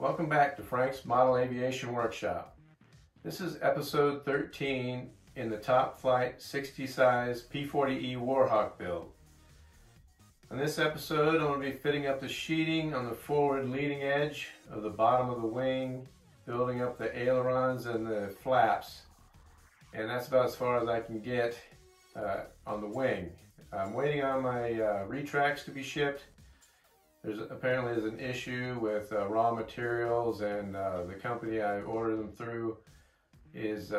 Welcome back to Frank's Model Aviation Workshop. This is episode 13 in the top flight 60 size P-60E Warhawk build. On this episode, I'm going to be fitting up the sheeting on the forward leading edge of the bottom of the wing, building up the ailerons and the flaps, and that's about as far as I can get on the wing. I'm waiting on my retracts to be shipped. Apparently there's an issue with raw materials, and the company I ordered them through is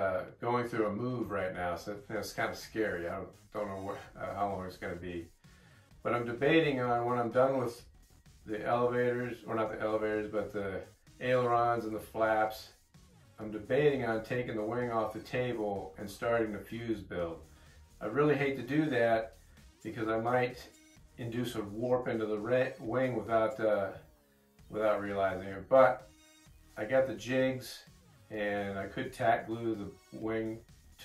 going through a move right now, so it's kind of scary. I don't know how long it's going to be. But I'm debating on when I'm done with the elevators, or not the elevators, but the ailerons and the flaps, I'm debating on taking the wing off the table and starting the fuse build. I really hate to do that because I might induce a warp into the wing without realizing it. But I got the jigs, and I could tack glue the wing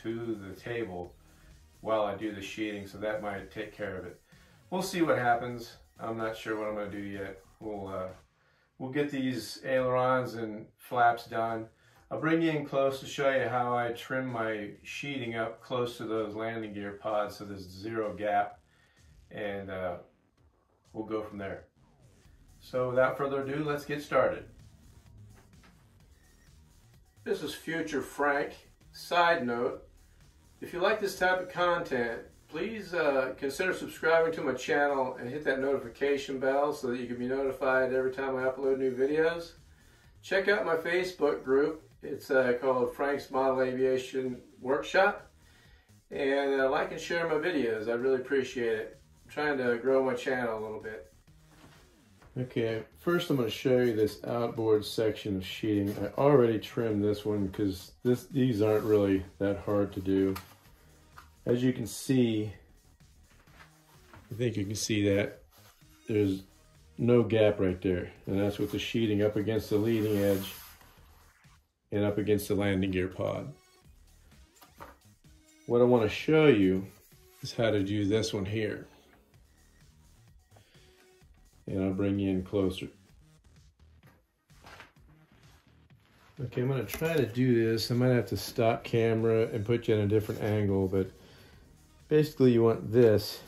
to the table while I do the sheeting, so that might take care of it. We'll see what happens. I'm not sure what I'm going to do yet. We'll get these ailerons and flaps done. I'll bring you in close to show you how I trim my sheeting up close to those landing gear pods so there's zero gap, and we'll go from there. So without further ado, let's get started. This is future Frank. Side note, if you like this type of content, please consider subscribing to my channel and hit that notification bell so that you can be notified every time I upload new videos. Check out my Facebook group. It's called Frank's Model Aviation Workshop. And like and share my videos. I really appreciate it. I'm trying to grow my channel a little bit. Okay, first I'm going to show you this outboard section of sheeting. I already trimmed this one because these aren't really that hard to do. As you can see, I think you can see that there's no gap right there, and that's with the sheeting up against the leading edge and up against the landing gear pod. What I want to show you is how to do this one here. And I'll bring you in closer. Okay, I'm going to try to do this. I might have to stop camera and put you in a different angle, but basically you want this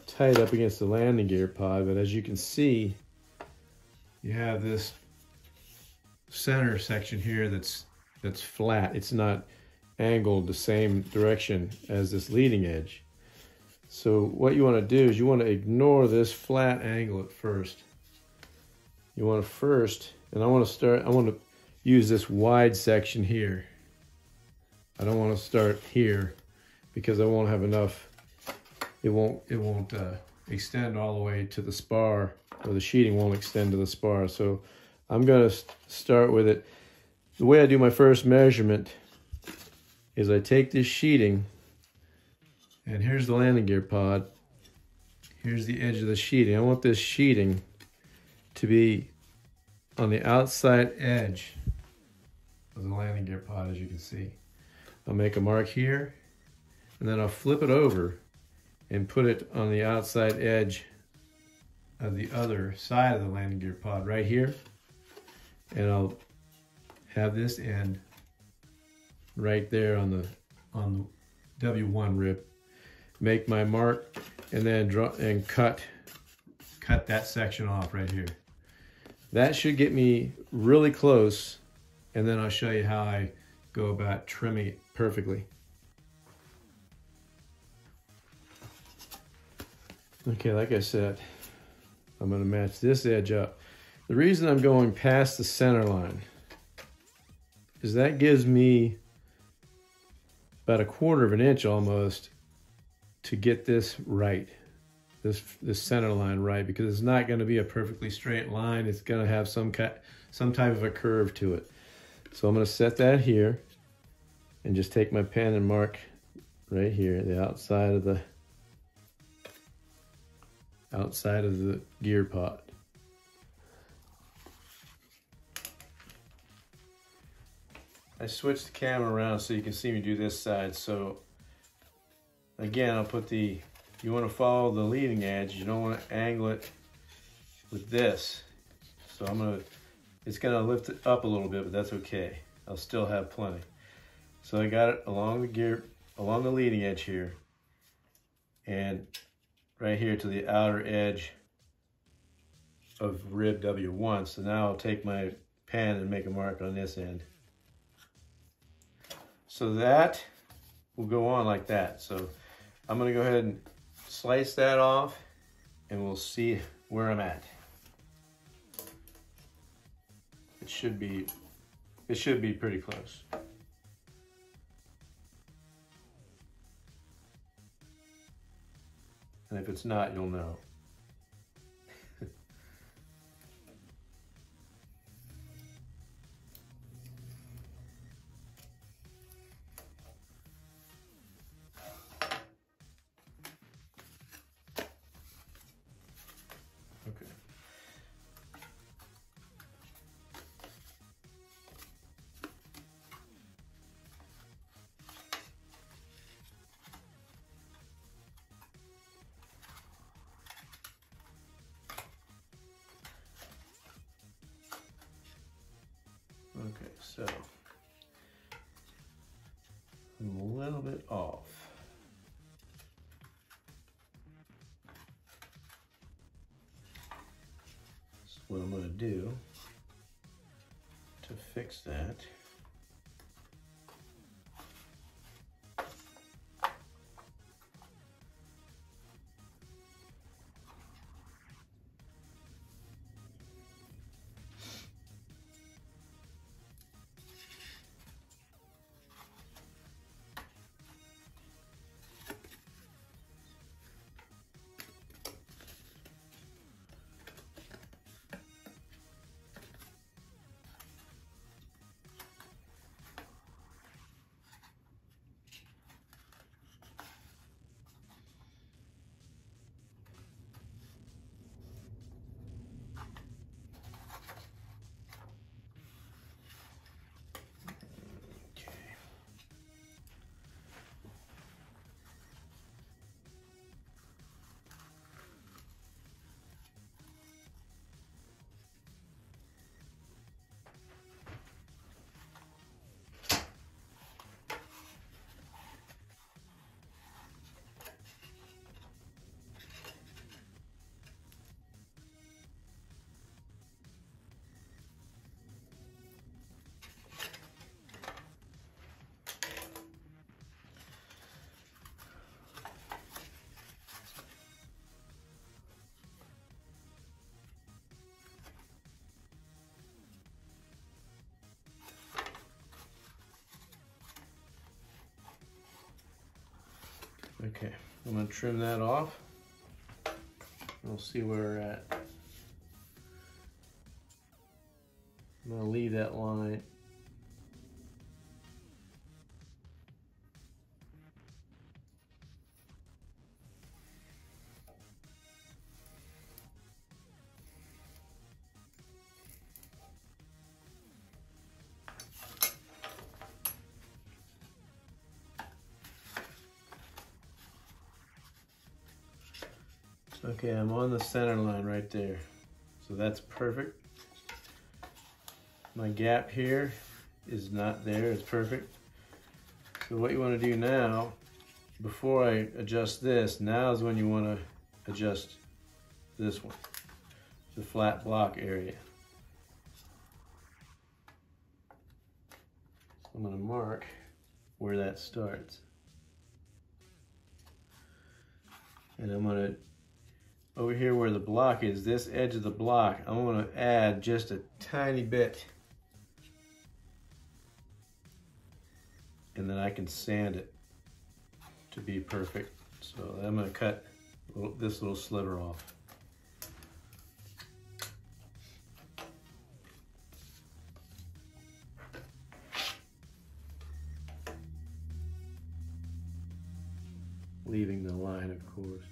tight up against the landing gear pod, but as you can see, you have this center section here that's flat. It's not angled the same direction as this leading edge. So what you want to do is you want to ignore this flat angle at first. You want to first, and I want to use this wide section here. I don't want to start here because I won't have enough. It won't extend all the way to the spar, or the sheeting won't extend to the spar. So I'm going to start with it. The way I do my first measurement is I take this sheeting, and here's the landing gear pod. Here's the edge of the sheeting. I want this sheeting to be on the outside edge of the landing gear pod, as you can see. I'll make a mark here, and then I'll flip it over and put it on the outside edge of the other side of the landing gear pod right here. And I'll have this end right there on the W1 rib. Make my mark, and then draw and cut that section off right here. That should get me really close, and then I'll show you how I go about trimming it perfectly. Okay, like I said, I'm going to match this edge up. The reason I'm going past the center line is that gives me about 1/4 of an inch almost to get this right, this center line right, because it's not going to be a perfectly straight line. It's going to have some type of a curve to it. So I'm going to set that here and just take my pen and mark right here, the outside of the gear pod. I switched the camera around so you can see me do this side. So again, I'll put you want to follow the leading edge. You don't want to angle it with this. So I'm going to It's gonna lift it up a little bit, but that's okay. I'll still have plenty. So I got it along the gear, along the leading edge here, and right here to the outer edge of rib W1. So now I'll take my pen and make a mark on this end. So that will go on like that. So I'm gonna go ahead and slice that off and we'll see where I'm at. It should be pretty close. And if it's not, you'll know. Okay. Okay, so I'm a little bit off. So what I'm going to do to fix that, okay, I'm going to trim that off. We'll see where we're at. I'm going to leave that line. Okay, I'm on the center line right there. So that's perfect. My gap here is not there, it's perfect. So what you want to do now, before I adjust this, now is when you want to adjust this one, the flat block area. So I'm going to mark where that starts. And I'm going to, over here where the block is, this edge of the block, I want to add just a tiny bit. And then I can sand it to be perfect. So I'm going to cut this little sliver off. Leaving the line, of course.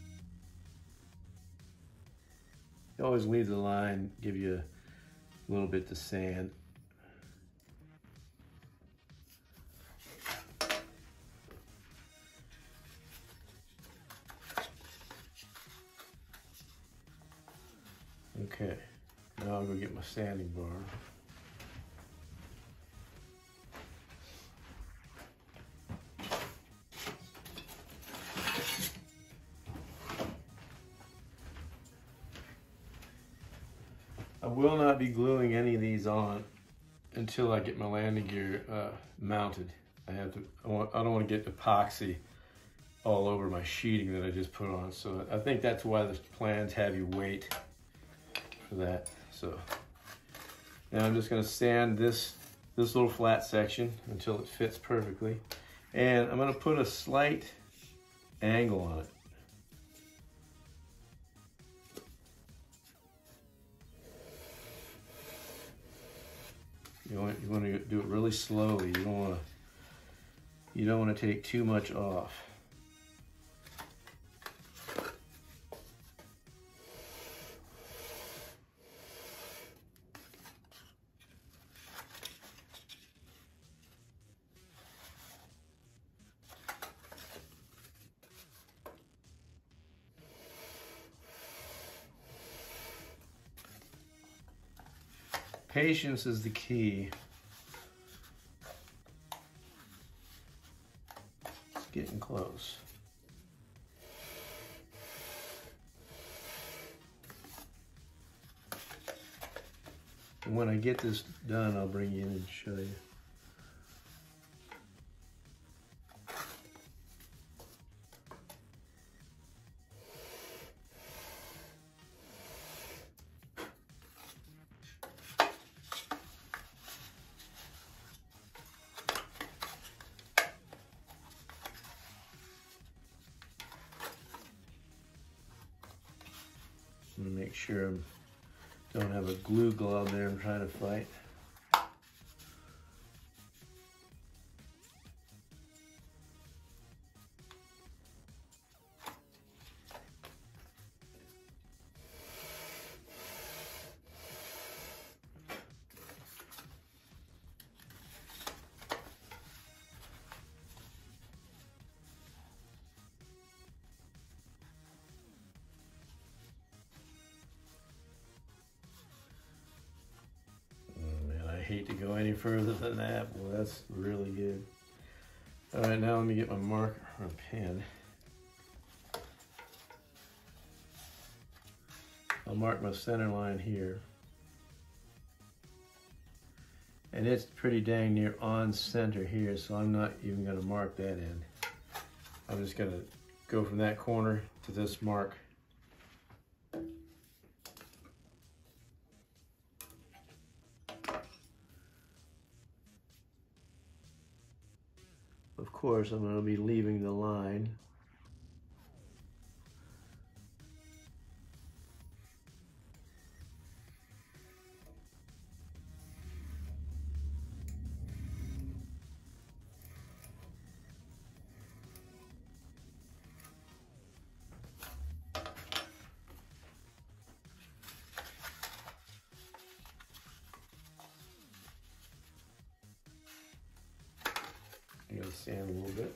You always leave the line, give you a little bit to sand. Okay, now I'll go get my sanding bar. will not be gluing any of these on until I get my landing gear mounted. I don't want to get epoxy all over my sheeting that I just put on. So I think that's why the plans have you wait for that. So now I'm just going to sand this little flat section until it fits perfectly. And I'm going to put a slight angle on it. You want to do it really slowly. You don't want to take too much off. Patience is the key. It's getting close. And when I get this done, I'll bring you in and show you. I'm gonna make sure I don't have a glue glove there I'm trying to fight. I hate to go any further than that. Well, that's really good. All right, now let me get my marker or pen. I'll mark my center line here. And it's pretty dang near on center here, so I'm not even gonna mark that in. I'm just gonna go from that corner to this mark. Of course, I'm going to be leaving the line. I'm going to sand a little bit.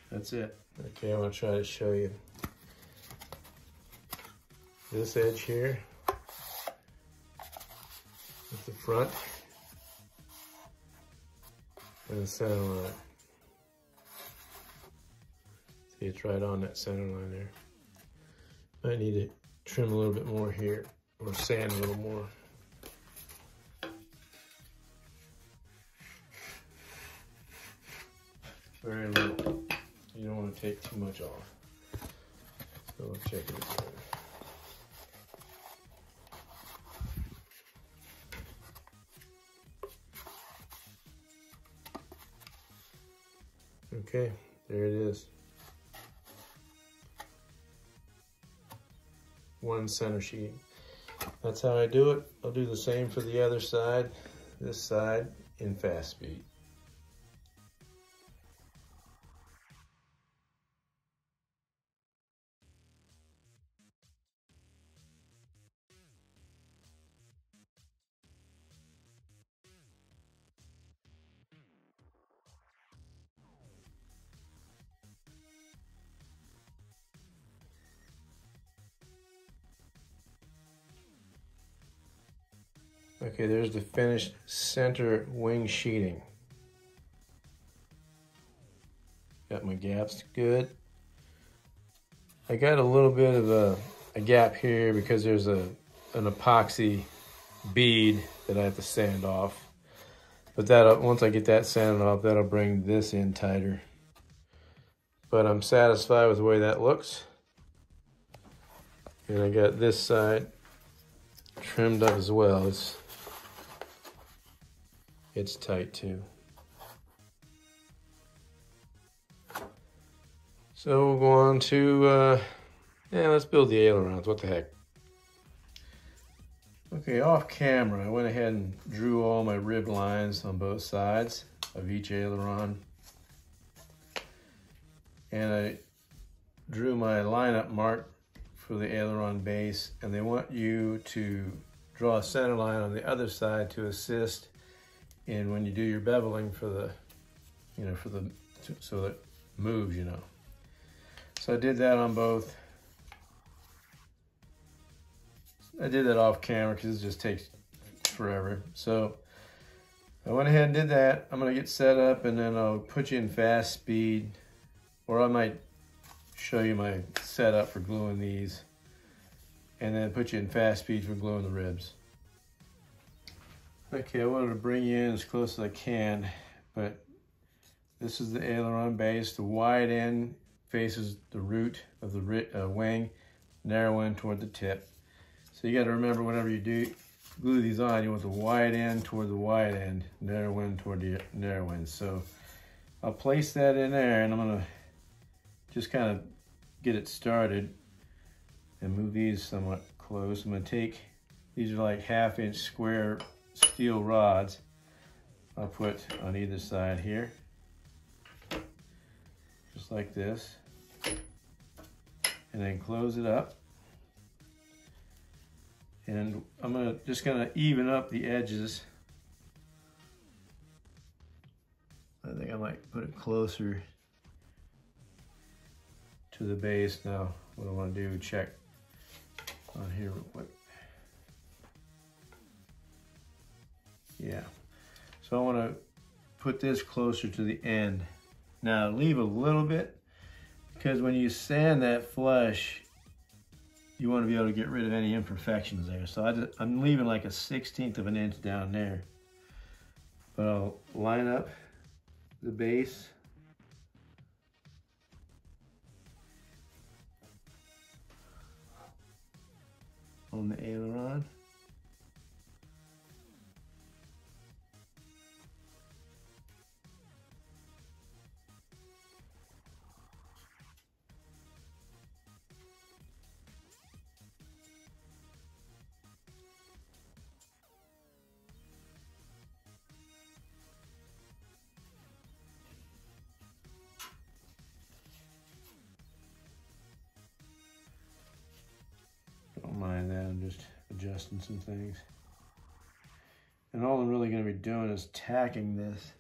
That's it. Okay, I want to try to show you this edge here with the front and the center line. See, it's right on that center line there. I need to trim a little bit more here, or sand a little more. Very little. You don't want to take too much off. So we'll check it again. Okay, there it is. One center sheet. That's how I do it. I'll do the same for the other side, this side in fast speed. Okay, there's the finished center wing sheeting. Got my gaps good. I got a little bit of a gap here because there's an epoxy bead that I have to sand off. But that, once I get that sanded off, that'll bring this in tighter. But I'm satisfied with the way that looks. And I got this side trimmed up as well. It's tight too. So we'll go on to, let's build the ailerons, what the heck. Okay, off camera, I went ahead and drew all my rib lines on both sides of each aileron. And I drew my lineup mark for the aileron base, and they want you to draw a center line on the other side to assist in when you do your beveling for the, so that it moves, So I did that on both. I did that off camera because it just takes forever. So I went ahead and did that. I'm gonna get set up and then I'll put you in fast speed, or I might show you my setup for gluing these and then put you in fast speed for gluing the ribs. Okay, I wanted to bring you in as close as I can, but this is the aileron base. The wide end faces the root of the wing, narrow end toward the tip. So you got to remember, whenever you do glue these on, you want the wide end toward the wide end, narrow end toward the narrow end. So I'll place that in there, and I'm gonna just kind of get it started and move these somewhat close. I'm gonna take, these are like 1/2 inch square steel rods. I'll put on either side here, just like this, and then close it up. And I'm just gonna even up the edges. I think I might put it closer to the base. Now, what I want to do, check on here real quick. Yeah, so I want to put this closer to the end. Now leave a little bit, because when you sand that flush, you want to be able to get rid of any imperfections there. So I'm leaving like a 1/16 of an inch down there. But I'll line up the base. On the aileron. Don't mind that, I'm just adjusting some things. And all I'm really going to be doing is tacking this.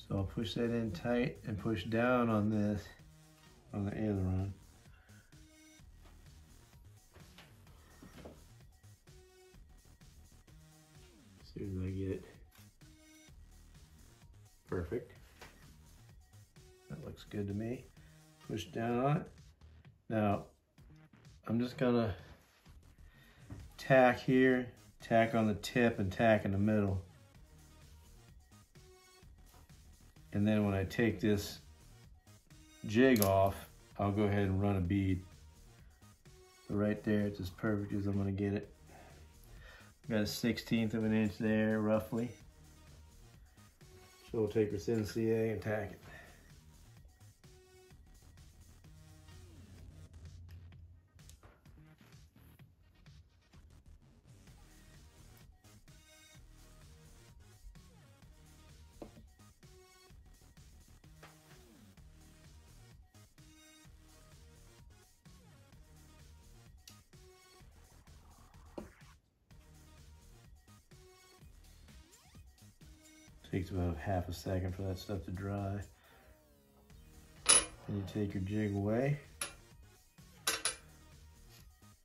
So I'll push that in tight and push down on this, on the aileron. As soon as I get it perfect. That looks good to me. Push down on it. Now, I'm just gonna tack here, tack on the tip, and tack in the middle. And then when I take this jig off, I'll go ahead and run a bead. So right there, it's as perfect as I'm gonna get it. Got a 1/16 of an inch there, roughly. So we'll take this NCA and tack it. Takes about half a second for that stuff to dry. And you take your jig away.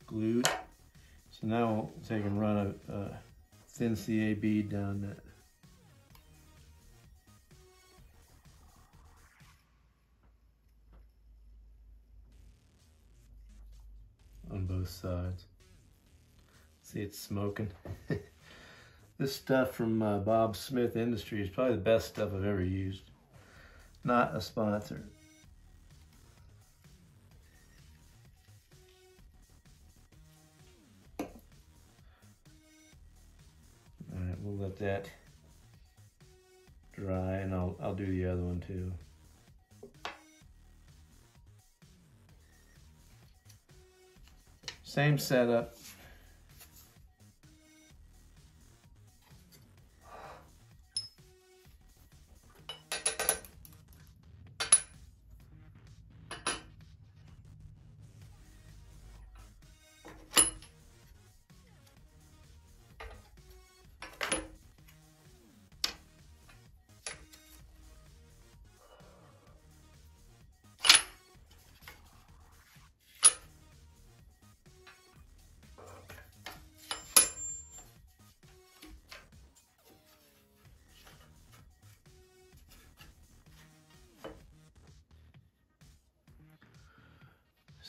Glued. So now we'll take and run a thin CA bead down that. On both sides. See, it's smoking. This stuff from Bob Smith Industries is probably the best stuff I've ever used. Not a sponsor. Alright, we'll let that dry, and I'll do the other one too. Same setup.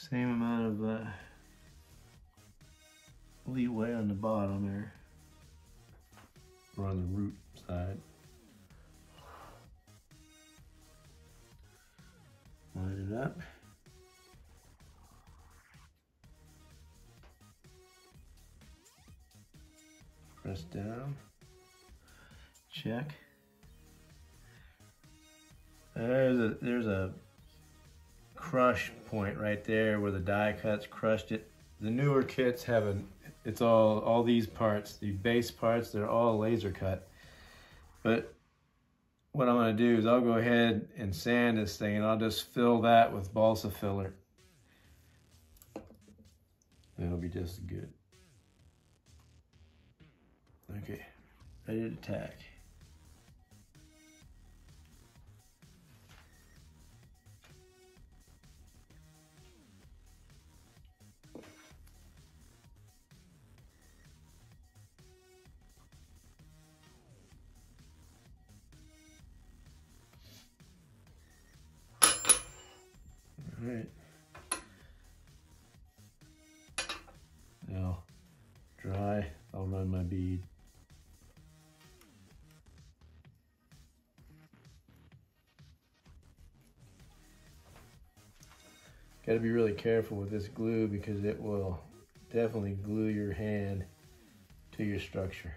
Same amount of leeway on the bottom there, or on the root side. Line it up. Press down. Check. There's a crush point right there where the die cuts crushed it. The newer kits have it's all these parts, the base parts, they're all laser cut. But what I'm gonna do is I'll go ahead and sand this thing, and I'll just fill that with balsa filler. That'll be just good. Okay, ready to tack. All right. Now, dry, I'll run my bead. Got to be really careful with this glue because it will definitely glue your hand to your structure.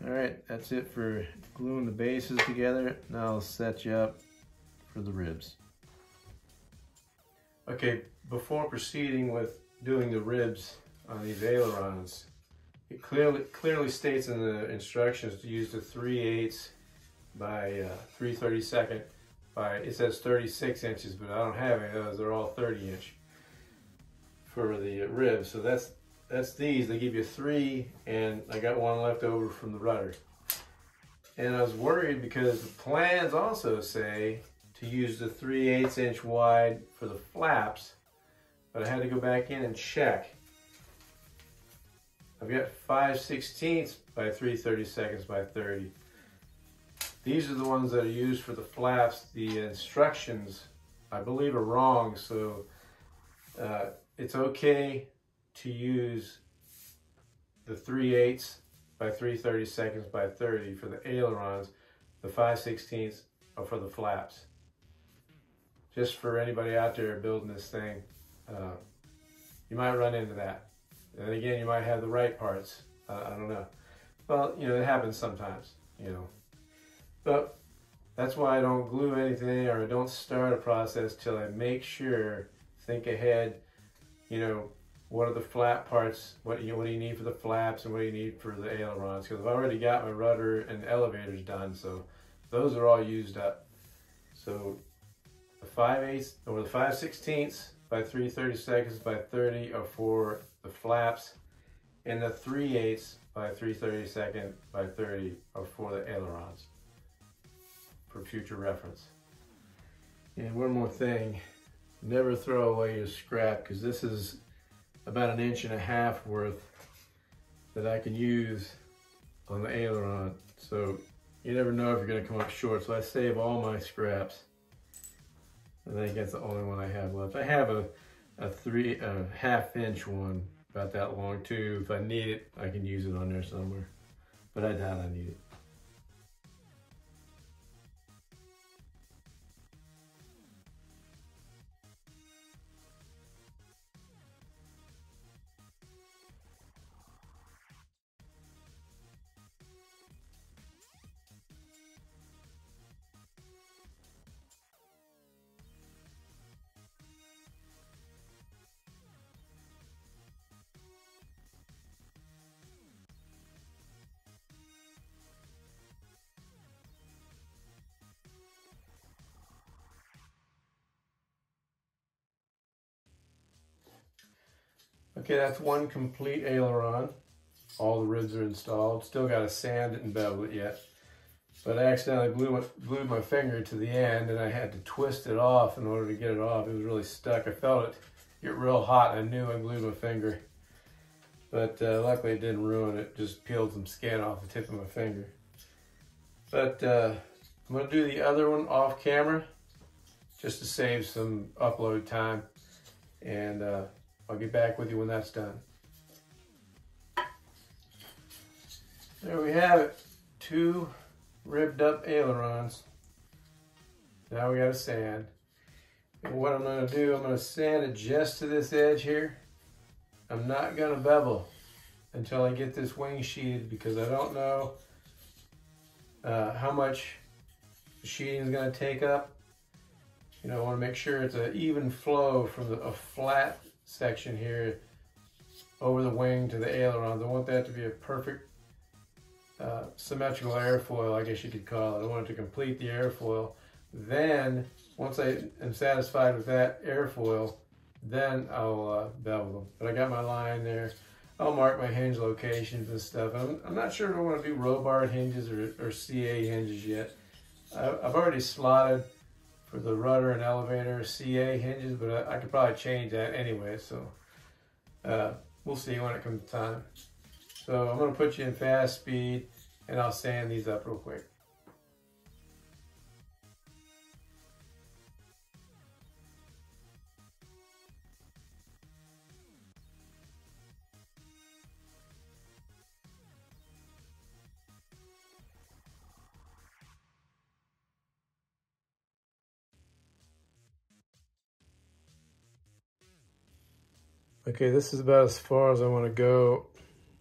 All right, that's it for gluing the bases together. Now I'll set you up for the ribs. Okay, before proceeding with doing the ribs on these ailerons, it clearly states in the instructions to use the 3/8 by 3/32 by, it says 36 inches, but I don't have any of those. They're all 30 inch for the ribs. So that's these. They give you 3, and I got one left over from the rudder. And I was worried because the plans also say to use the 3/8 inch wide for the flaps, but I had to go back in and check. I've got 5/16 by 3/32 by 30. These are the ones that are used for the flaps. The instructions, I believe, are wrong, so it's okay to use the 3/8 by 3/32 by 30 for the ailerons. The 5/16 are for the flaps. Just for anybody out there building this thing, you might run into that. And again, you might have the right parts. I don't know. Well, you know, it happens sometimes, you know. But that's why I don't glue anything, or I don't start a process till I make sure, think ahead, you know, what are the flap parts, what do you need for the flaps and what do you need for the ailerons, because I've already got my rudder and elevators done, so those are all used up. So the 5/8 or the 5/16 by 3/32 by 30 are for the flaps, And the 3/8 by 3/32 by 30 are for the ailerons, for future reference. And one more thing, never throw away your scrap, because this is about 1.5 inches worth that I can use on the aileron. So you never know if you're going to come up short. So I save all my scraps. I think that's the only one I have left. I have a 1/2 inch one, about that long too. If I need it, I can use it on there somewhere, but I doubt I need it. Okay, that's one complete aileron. All the ribs are installed. Still got to sand it and bevel it yet. But I accidentally glued my finger to the end, and I had to twist it off in order to get it off. It was really stuck. I felt it get real hot, and I knew I glued my finger. But luckily it didn't ruin it. Just peeled some skin off the tip of my finger. But I'm going to do the other one off camera just to save some upload time. And I'll get back with you when that's done. There we have it. 2 ribbed up ailerons. Now we got to sand. And what I'm going to do, I'm going to sand it just to this edge here. I'm not going to bevel until I get this wing sheeted, because I don't know how much the sheeting is going to take up. You know, I want to make sure it's an even flow from a flat section here over the wing to the ailerons. I want that to be a perfect symmetrical airfoil, I guess you could call it. I want it to complete the airfoil. Then, once I am satisfied with that airfoil, then I'll bevel them. But I got my line there. I'll mark my hinge locations and stuff. I'm not sure if I want to do row bar hinges or CA hinges yet. I've already slotted for the rudder and elevator CA hinges, but I could probably change that anyway, so we'll see when it comes time. So I'm going to put you in fast speed, and I'll sand these up real quick. Okay, this is about as far as I want to go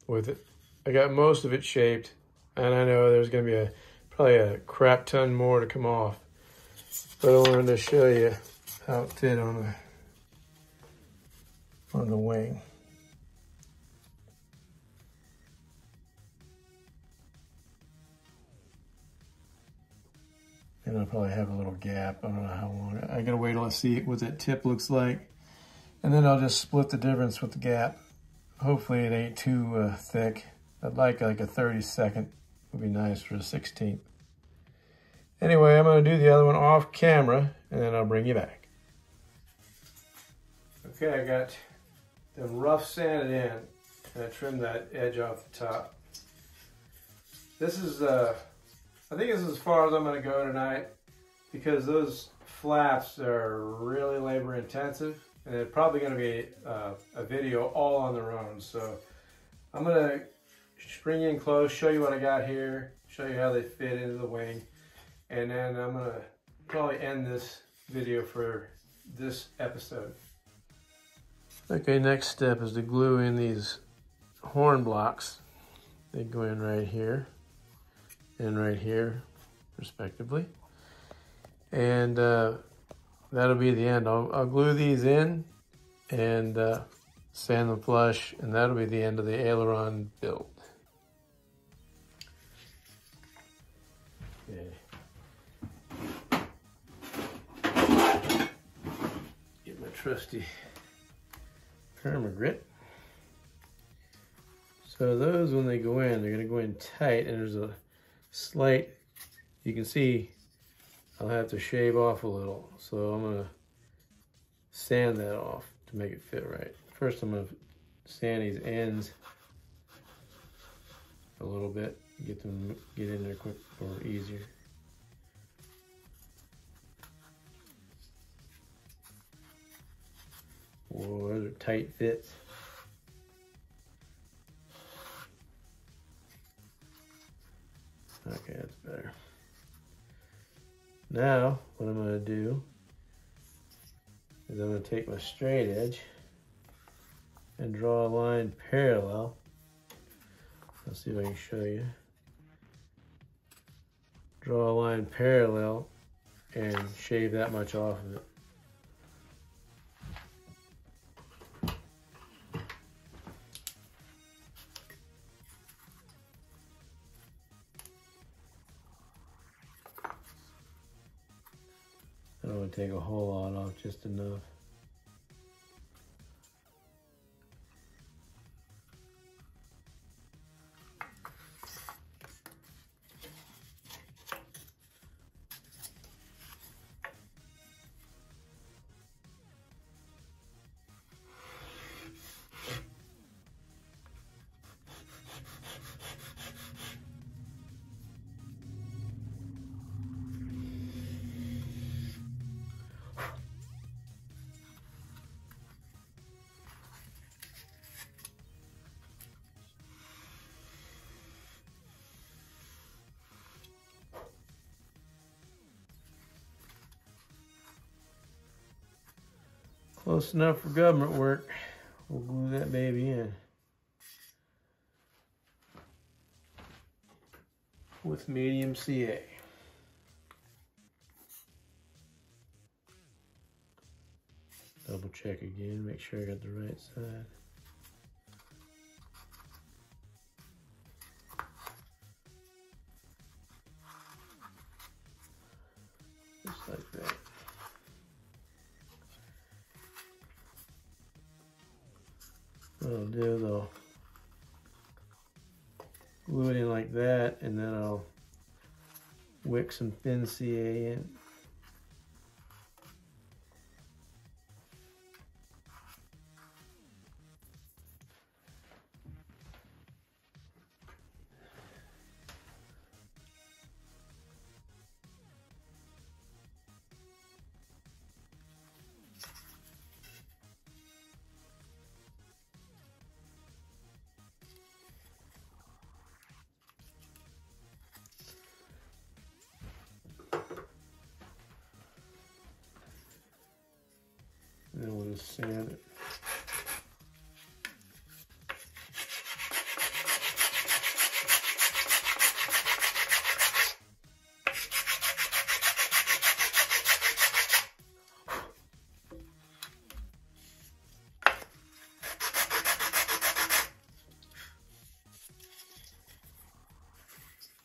with it. I got most of it shaped, and I know there's going to be probably a crap ton more to come off. But I wanted to show you how it fit on the wing. And I'll probably have a little gap. I don't know how long. I gotta wait till I see what that tip looks like. And then I'll just split the difference with the gap. Hopefully it ain't too thick. I'd like a 32nd. Would be nice for a 16th. Anyway, I'm going to do the other one off camera, and then I'll bring you back. Okay, I got them rough sanded in, and I trimmed that edge off the top. This is, I think this is as far as I'm going to go tonight, because those flaps are really labor intensive. And it's probably going to be a video all on their own. So I'm going to bring you in close, show you what I got here, show you how they fit into the wing. And then I'm going to probably end this video for this episode. Okay, next step is to glue in these horn blocks. They go in right here and right here, respectively. And that'll be the end. I'll glue these in and sand them flush, and that'll be the end of the aileron build. Okay. Get my trusty perma grit. So those, when they go in, they're going to go in tight, and there's a slight, you can see I'll have to shave off a little. So I'm going to sand that off to make it fit right. First I'm going to sand these ends a little bit, get in there quick or easier. Whoa, those are tight fits. Okay, that's better. Now, what I'm going to do is I'm going to take my straight edge and draw a line parallel. Let's see if I can show you. Draw a line parallel and shave that much off of it. I don't want to take a whole lot off, just enough. Close enough for government work. We'll glue that baby in with medium CA. Double check again, make sure I got the right side. Just like that. What I'll do is I'll glue it in like that, and then I'll wick some thin CA in. And then we'll just sand it.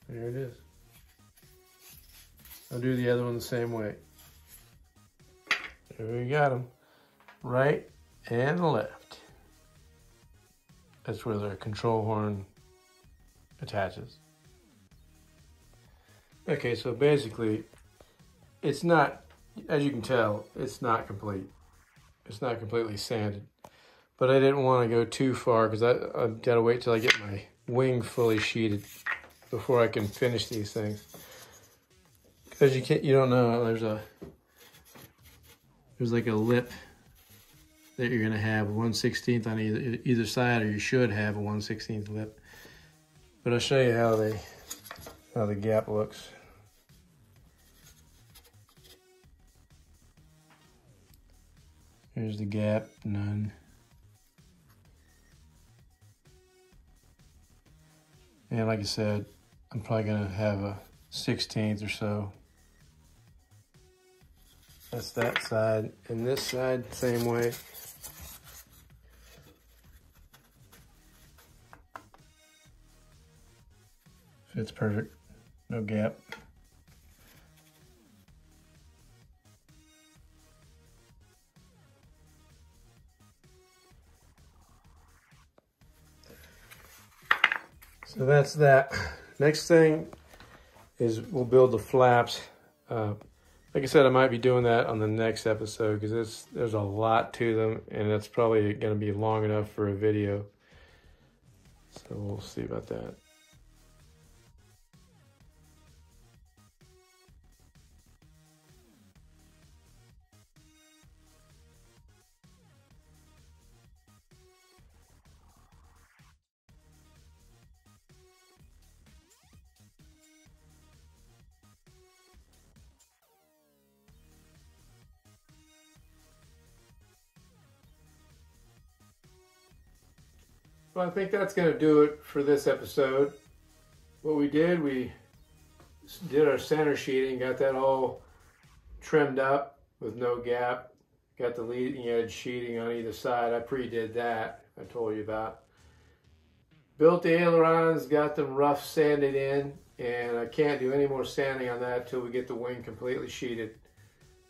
There it is. I'll do the other one the same way. There we got them. Right and left. That's where the control horn attaches. Okay, so basically, it's not, as you can tell, it's not complete. It's not completely sanded. But I didn't want to go too far because I've got to wait till I get my wing fully sheeted before I can finish these things. Because you don't know, there's like a lip that you're gonna have 1/16 on either side, or you should have a 1/16 lip. But I'll show you how the gap looks. Here's the gap, none. And like I said, I'm probably gonna have a 1/16 or so. That's that side, and this side, same way. Fits perfect, no gap. So that's that. Next thing is we'll build the flaps. Like I said, I might be doing that on the next episode because there's a lot to them, and it's probably going to be long enough for a video. So we'll see about that. Well, I think that's going to do it for this episode. What we did our center sheeting, got that all trimmed up with no gap. Got the leading edge sheeting on either side. I pre-did that, I told you about. Built the ailerons, got them rough sanded in, and I can't do any more sanding on that till we get the wing completely sheeted.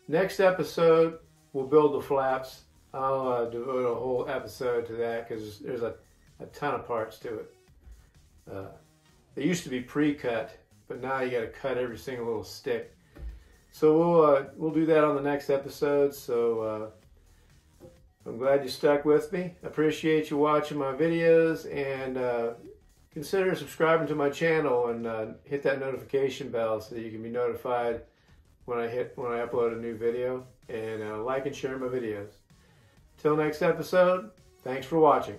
Next episode, we'll build the flaps. I'll devote a whole episode to that because there's a ton of parts to it. They used to be pre-cut, but now you got to cut every single little stick. So we'll do that on the next episode. So I'm glad you stuck with me. I appreciate you watching my videos, and consider subscribing to my channel and hit that notification bell so that you can be notified when I upload a new video, and like and share my videos. Till next episode, thanks for watching.